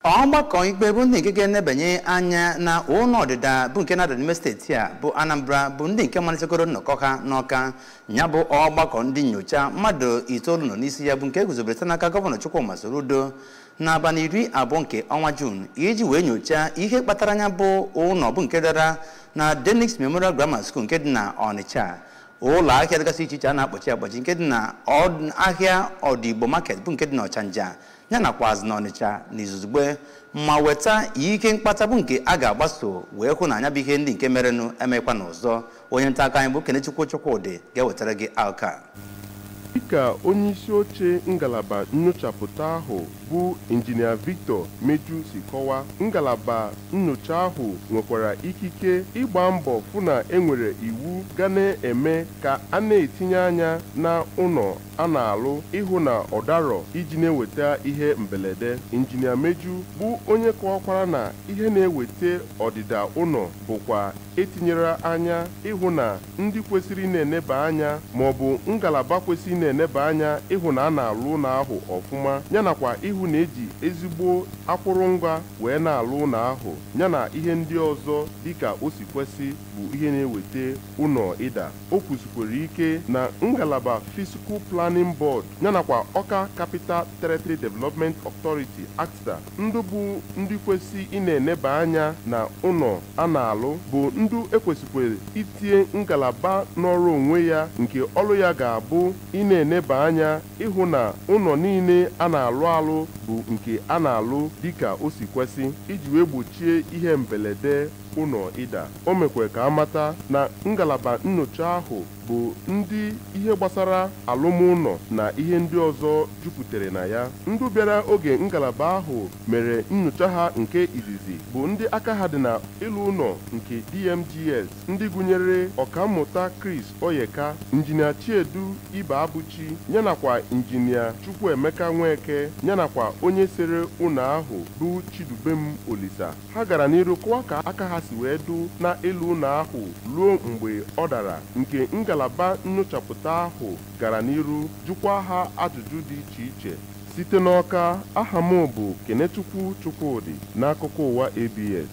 ọgbakọ ikpe bụ ndị nke na-ebanye anya na ụlọ ọdịda bụ nke na-adị n'ime steeti a bụ Anambra bụ ndị nke malitegoro nnọkọ ha n'Ọka ya bụ ọgbakọ ndị nyocha mmadụ 9 nọ n'isi ya bụ nke guzobere site n'aka gọvanọ Chukwuma Soludo n'abalị 20 nke ọnwa Juun iji wee nyochaa ihe kpatara anya bụ ụlọ bụ nke dara na Denix Memorial Grammar School nke dị na Ọnịcha ụlọ ahịa dịgasị iche iche a na-akpọchi akpọchi nke dị na ahịa Ọdịgbo Market bụ nke dị na Ọchanja ya nakwa azụ na Ọnịcha n'izugbe ma weta ihe mkpata bụ nke a ga-agbaso wee hụ na anya bụ ihe ndị nke merenụ emekwa n'ọzọ. Onye nta aka anyị bụ Kenechukwu Chukwudị ga-ewetara gị aka. Dịka onye isi oche ngalaba nyochapụta ahụ bụ Injinia Victor Meju si kọwaa, ngalaba nyocha ahụ nwekwara ikike ịgba mbọ fụ na enwere iwu ga na-eme ka a na-etinye anya na ụlọ a na-alụ ịhụ na ọdarọ iji na-eweta ihe mberede. Injinia Meju bụ onye kọwakwara na ihe na-eweta ọdịda ụlọ bụkwa etinyere anya ịhụ na ndị kwesịrị na-eneba anya maọbụ ngalaba kwesịrị na-eneba anya ịhụ na a na-alụ ụlọ ahụ ọfụma yanakwa ịhụ na eji ezigbo akụrụngwa wee na-alụ ụlọ ahụ yana ihe ndị ọzọ dịka o si kwesị bụ ihe na-eweta ụlọ ịda. O kwusikwara ike na ngalaba Physical Planning Board yanakwa Ọka Capital Territory Development Authority ACTA ndụ bụ ndị kwesị ị na-eneba anya na ụlọ a na-alụ bụ ndụ ekwesịkwara itinye ngalaba n'ọrụ onwe ya nke ọrụ ya ga-abụ ị na-eneba anya ịhụ na ụlọ niile a na-alụ alụ bụ nke a na-alụ dịka o si kwesị iji wee gbochie ihe mberede ụlọ ịda. O mekwa ka amata na ngalaba nyocha ahụ bụ ndị ihe gbasara alụmụlọ na ihe ndị ọzọ jupụtara na ya. Ndị bịara oge ngalaba ahụ mere nyocha ha nke izizi bụ ndị aka ha dị na ịlụ ụlọ nke DMGS ndị gụnyere ọkammụta Chris Oyeka, injinia Chiedu Ibe Abụchi yanakwa injinia Chukwuemeka Nweke yanakwa onye sere ụlọ ahụ bụ Chidubem Olisa. Ha gara n'iru kọwa ka aka ha si wee du na ịlụ ụlọ ahụ ruo mgbe ọ dara nke ngalaba nyochapụta ahụ gara n'iru jụkwa ha ajụjụ dị iche iche. Site n'Ọka, aha m bụ Kenechukwu Chukwudị n'akụkọ ụwa ABS.